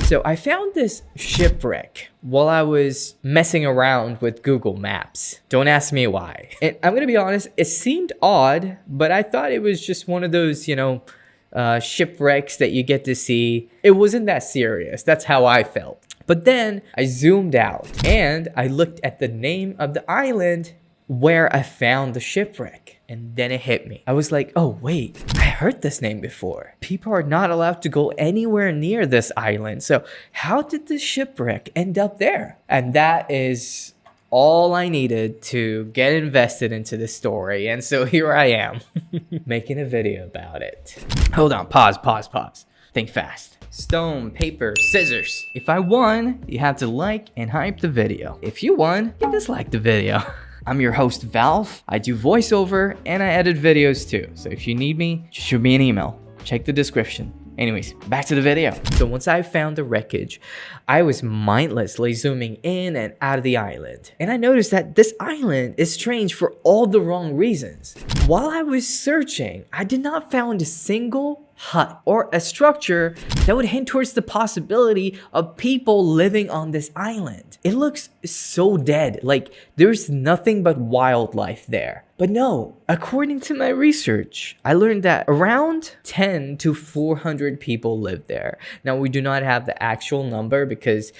So I found this shipwreck while I was messing around with Google Maps. Don't ask me why. And I'm gonna be honest, it seemed odd, but I thought it was just one of those, shipwrecks that you get to see. It wasn't that serious. That's how I felt. But then I zoomed out and I looked at the name of the island where I found the shipwreck. And then it hit me. I was like, oh wait, I heard this name before. People are not allowed to go anywhere near this island. So how did this shipwreck end up there? And that is all I needed to get invested into this story. And so here I am making a video about it. Hold on, pause. Think fast. Stone, paper, scissors. If I won, you have to like and hype the video. If you won, you dislike the video. I'm your host, VALF. I do voiceover and I edit videos too. So if you need me, just shoot me an email. Check the description. Anyways, back to the video. So once I found the wreckage, I was mindlessly zooming in and out of the island. And I noticed that this island is strange for all the wrong reasons. While I was searching, I did not find a single hut or a structure that would hint towards the possibility of people living on this island. It looks so dead, like there's nothing but wildlife there. But no, according to my research, I learned that around 10 to 400 people live there. Now, we do not have the actual number because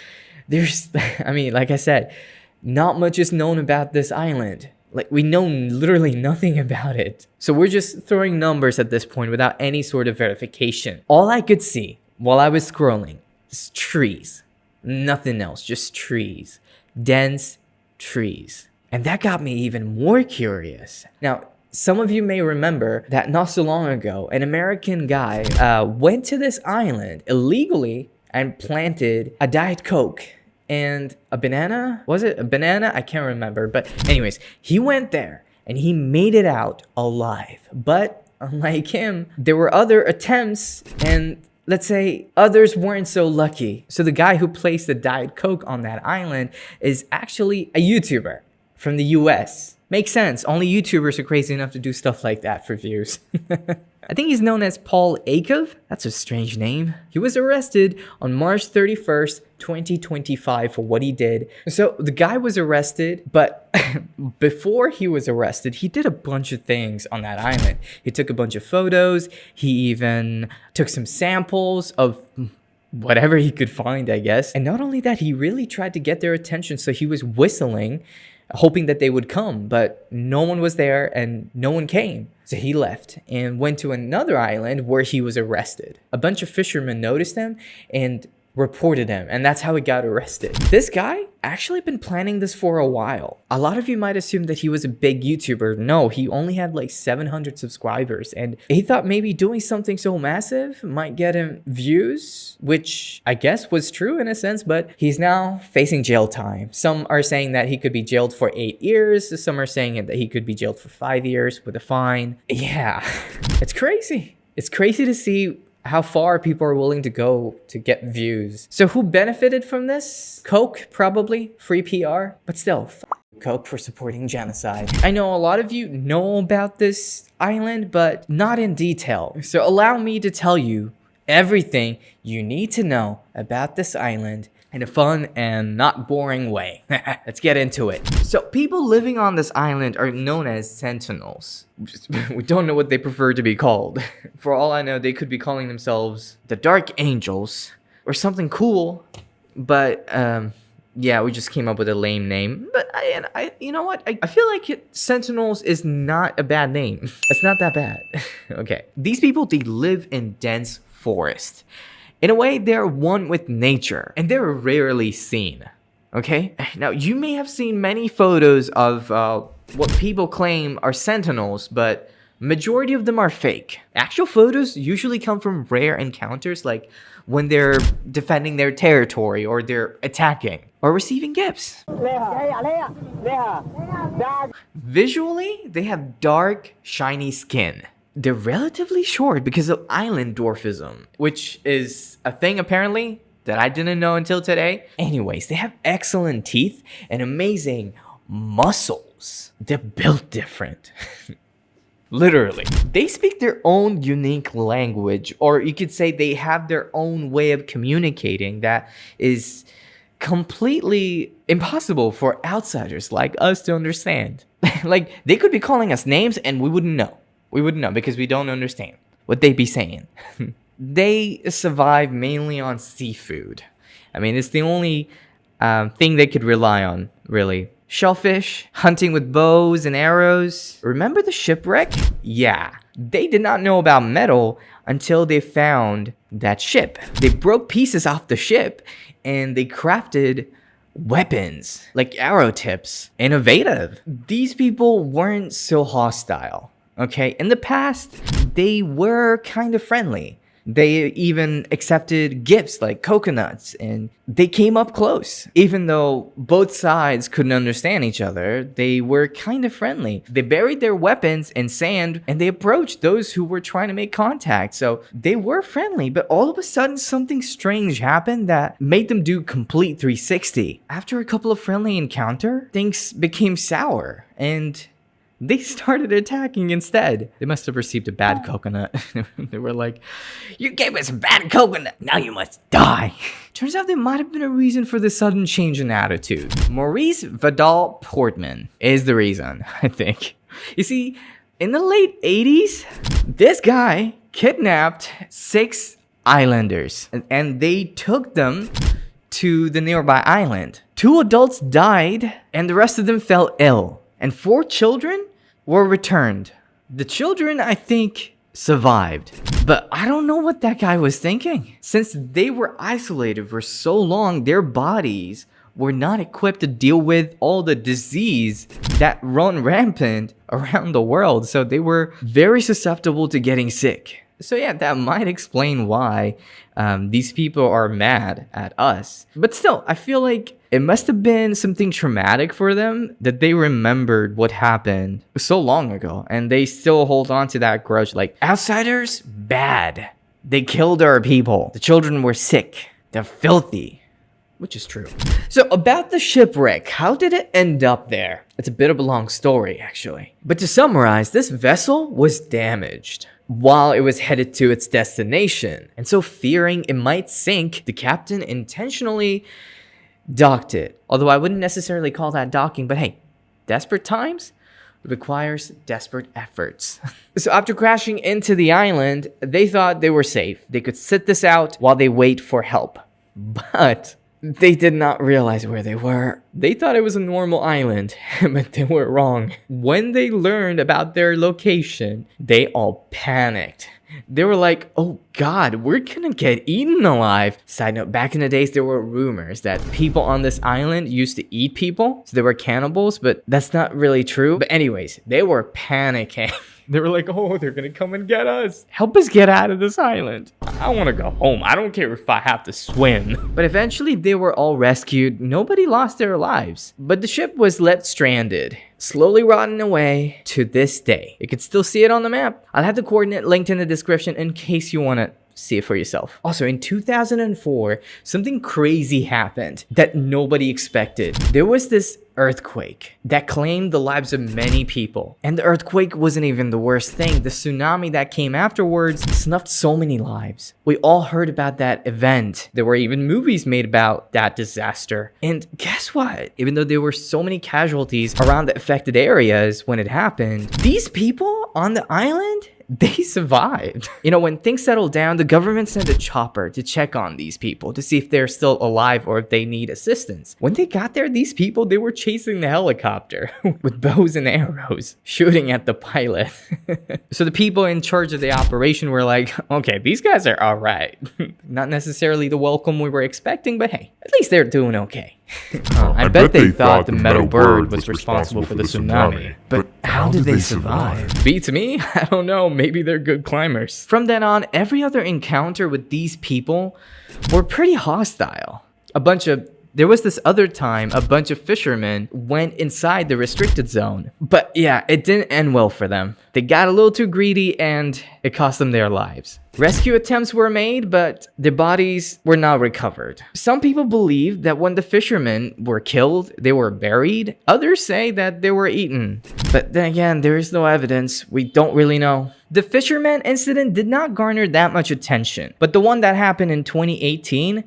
there's, like I said, not much is known about this island. Like, we know literally nothing about it. So we're just throwing numbers at this point without any sort of verification. All I could see while I was scrolling is trees. Nothing else, just trees. Dense trees. And that got me even more curious. Now, some of you may remember that not so long ago, an American guy went to this island illegally and planted a Diet Coke and a banana. Was it a banana? I can't remember. But anyways, he went there and he made it out alive. But unlike him, there were other attempts and let's say others weren't so lucky. So the guy who placed the Diet Coke on that island is actually a YouTuber from the US. Makes sense. Only YouTubers are crazy enough to do stuff like that for views. I think he's known as Paul Akov. That's a strange name. He was arrested on March 31st, 2025 for what he did. So the guy was arrested, but before he was arrested, he did a bunch of things on that island. He took a bunch of photos. He even took some samples of whatever he could find, I guess. And not only that, he really tried to get their attention. So he was whistling, hoping that they would come, but no one was there and no one came. So he left and went to another island where he was arrested. A bunch of fishermen noticed him and reported him, and that's how he got arrested. This guy actually been planning this for a while. A lot of you might assume that he was a big YouTuber. No, he only had like 700 subscribers, and he thought maybe doing something so massive might get him views, which I guess was true in a sense, but he's now facing jail time. Some are saying that he could be jailed for 8 years. Some are saying that he could be jailed for 5 years with a fine. Yeah, it's crazy. It's crazy to see how far people are willing to go to get views. So who benefited from this? Coke, probably. Free PR. But still, Coke for supporting genocide. I know a lot of you know about this island, but not in detail. So allow me to tell you everything you need to know about this island in a fun and not boring way. Let's get into it. So people living on this island are known as sentinels. We don't know what they prefer to be called. For all I know, they could be calling themselves the Dark Angels or something cool. But yeah, we just came up with a lame name. But you know what? I feel like sentinels is not a bad name. It's not that bad. Okay. These people, they live in dense forest. In a way, they're one with nature, and they're rarely seen, okay? Now, you may have seen many photos of what people claim are sentinels, but majority of them are fake. Actual photos usually come from rare encounters, like when they're defending their territory, or they're attacking, or receiving gifts. Visually, they have dark, shiny skin. They're relatively short because of island dwarfism, which is a thing apparently that I didn't know until today. Anyways, they have excellent teeth and amazing muscles. They're built different. Literally. They speak their own unique language, or you could say they have their own way of communicating that is completely impossible for outsiders like us to understand. Like, they could be calling us names and we wouldn't know. We wouldn't know because we don't understand what they'd be saying. They survive mainly on seafood. I mean, it's the only thing they could rely on, really. Shellfish, hunting with bows and arrows. Remember the shipwreck? Yeah. They did not know about metal until they found that ship. They broke pieces off the ship and they crafted weapons like arrow tips. Innovative. These people weren't so hostile, okay? In the past, they were kind of friendly. They even accepted gifts like coconuts, and they came up close. Even though both sides couldn't understand each other, they were kind of friendly. They buried their weapons in sand and they approached those who were trying to make contact. So they were friendly, but all of a sudden something strange happened that made them do complete 360. After a couple of friendly encounter, things became sour and they started attacking instead. They must have received a bad coconut. They were like, "You gave us a bad coconut, now you must die." Turns out there might have been a reason for the sudden change in attitude. Maurice Vidal Portman is the reason, I think. You see, in the late 80s, this guy kidnapped 6 islanders and they took them to the nearby island. 2 adults died and the rest of them fell ill. And 4 children were returned. The children, I think, survived. But I don't know what that guy was thinking. Since they were isolated for so long, their bodies were not equipped to deal with all the disease that run rampant around the world. So they were very susceptible to getting sick. So yeah, that might explain why these people are mad at us. But still, I feel like it must have been something traumatic for them that they remembered what happened so long ago. And they still hold on to that grudge. Like, outsiders, bad. They killed our people. The children were sick. They're filthy. Which is true. So about the shipwreck, how did it end up there? It's a bit of a long story, actually. But to summarize, this vessel was damaged while it was headed to its destination. And so fearing it might sink, the captain intentionally docked it. Although I wouldn't necessarily call that docking, but hey, desperate times requires desperate efforts. So after crashing into the island, they thought they were safe. They could sit this out while they wait for help. But they did not realize where they were. They thought it was a normal island, but they were wrong. When they learned about their location, they all panicked. They were like, "Oh God, we're gonna get eaten alive." Side note, back in the days, there were rumors that people on this island used to eat people. So they were cannibals, but that's not really true. But anyways, they were panicking. They were like, "Oh, they're gonna come and get us. Help us get out of this island. I wanna go home. I don't care if I have to swim." But eventually they were all rescued. Nobody lost their lives. But the ship was left stranded, slowly rotting away to this day. You can still see it on the map. I'll have the coordinate linked in the description in case you wanna see it for yourself. Also, in 2004, something crazy happened that nobody expected. There was this earthquake that claimed the lives of many people. And the earthquake wasn't even the worst thing. The tsunami that came afterwards snuffed so many lives. We all heard about that event. There were even movies made about that disaster. And guess what? Even though there were so many casualties around the affected areas when it happened, these people on the island, they survived. You know, when things settled down, the government sent a chopper to check on these people to see if they're still alive or if they need assistance. When they got there, these people, they were chasing the helicopter with bows and arrows, shooting at the pilot. So the people in charge of the operation were like, "Okay, these guys are all right." Not necessarily the welcome we were expecting, but hey, at least they're doing okay. I bet they thought the metal bird was responsible for the tsunami. But how did they survive? Beats me? I don't know. Maybe they're good climbers. From then on, every other encounter with these people were pretty hostile. A bunch of There was this other time a bunch of fishermen went inside the restricted zone. But yeah, it didn't end well for them. They got a little too greedy and it cost them their lives. Rescue attempts were made, but their bodies were not recovered. Some people believe that when the fishermen were killed, they were buried. Others say that they were eaten. But then again, there is no evidence. We don't really know. The fisherman incident did not garner that much attention, but the one that happened in 2018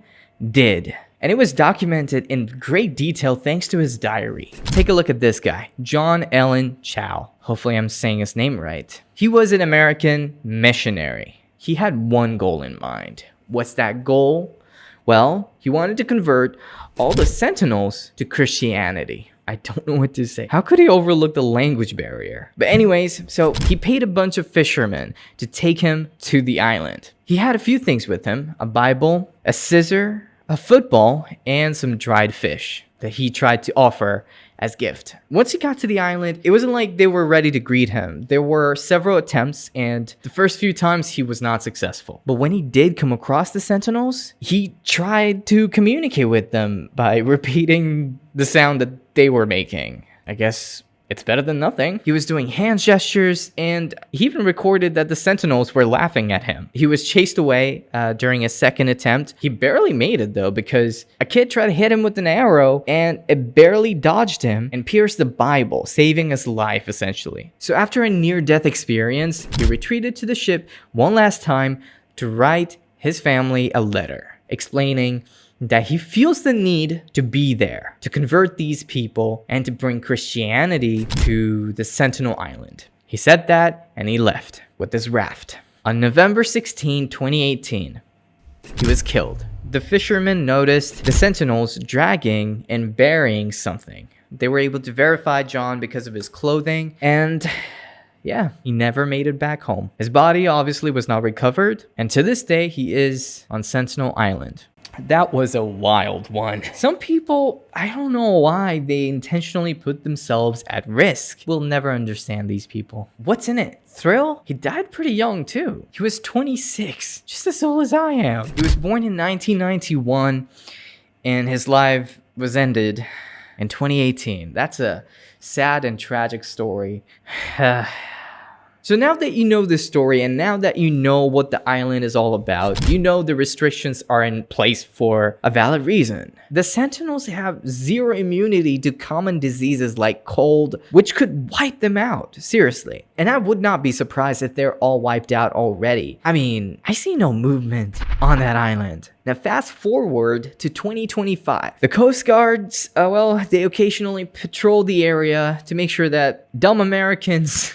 did. And it was documented in great detail thanks to his diary. Take a look at this guy, John Allen Chow. Hopefully I'm saying his name right. He was an American missionary. He had one goal in mind. What's that goal? Well, he wanted to convert all the sentinels to Christianity. I don't know what to say. How could he overlook the language barrier? But anyways, so he paid a bunch of fishermen to take him to the island. He had a few things with him, a Bible, a scissor, a football, and some dried fish that he tried to offer as gift. Once he got to the island, it wasn't like they were ready to greet him. There were several attempts, and the first few times he was not successful. But when he did come across the sentinels, he tried to communicate with them by repeating the sound that they were making. I guess it's better than nothing. He was doing hand gestures, and he even recorded that the sentinels were laughing at him. He was chased away during his second attempt. He barely made it though, because a kid tried to hit him with an arrow and it barely dodged him and pierced the Bible, saving his life essentially. So after a near-death experience, he retreated to the ship one last time to write his family a letter explaining that he feels the need to be there, to convert these people and to bring Christianity to the Sentinel Island. He said that and he left with his raft. On November 16, 2018, he was killed. The fishermen noticed the sentinels dragging and burying something. They were able to verify John because of his clothing, and yeah, he never made it back home. His body obviously was not recovered, and to this day, he is on Sentinel Island. That was a wild one. Some people, I don't know why they intentionally put themselves at risk. We'll never understand these people. What's in it? Thrill? He died pretty young too. He was 26, just as old as I am. He was born in 1991 and his life was ended in 2018. That's a sad and tragic story. So now that you know this story and now that you know what the island is all about, you know the restrictions are in place for a valid reason. The sentinels have zero immunity to common diseases like cold, which could wipe them out, seriously. And I would not be surprised if they're all wiped out already. I mean, I see no movement on that island. Now fast forward to 2025. The Coast Guards, they occasionally patrol the area to make sure that dumb Americans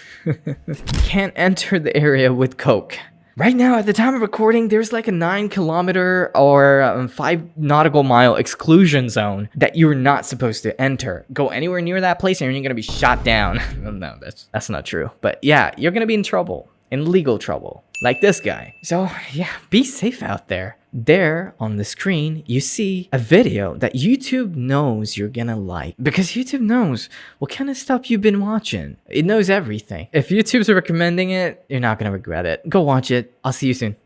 can't enter the area with coke. Right now, at the time of recording, there's like a 9-kilometer or 5 nautical mile exclusion zone that you're not supposed to enter. Go anywhere near that place and you're gonna be shot down. No, that's not true. But yeah, you're gonna be in trouble, in legal trouble, like this guy. So yeah, be safe out there. There on the screen, you see a video that YouTube knows you're gonna like, because YouTube knows what kind of stuff you've been watching. It knows everything. If YouTube's recommending it, you're not gonna regret it. Go watch it. I'll see you soon.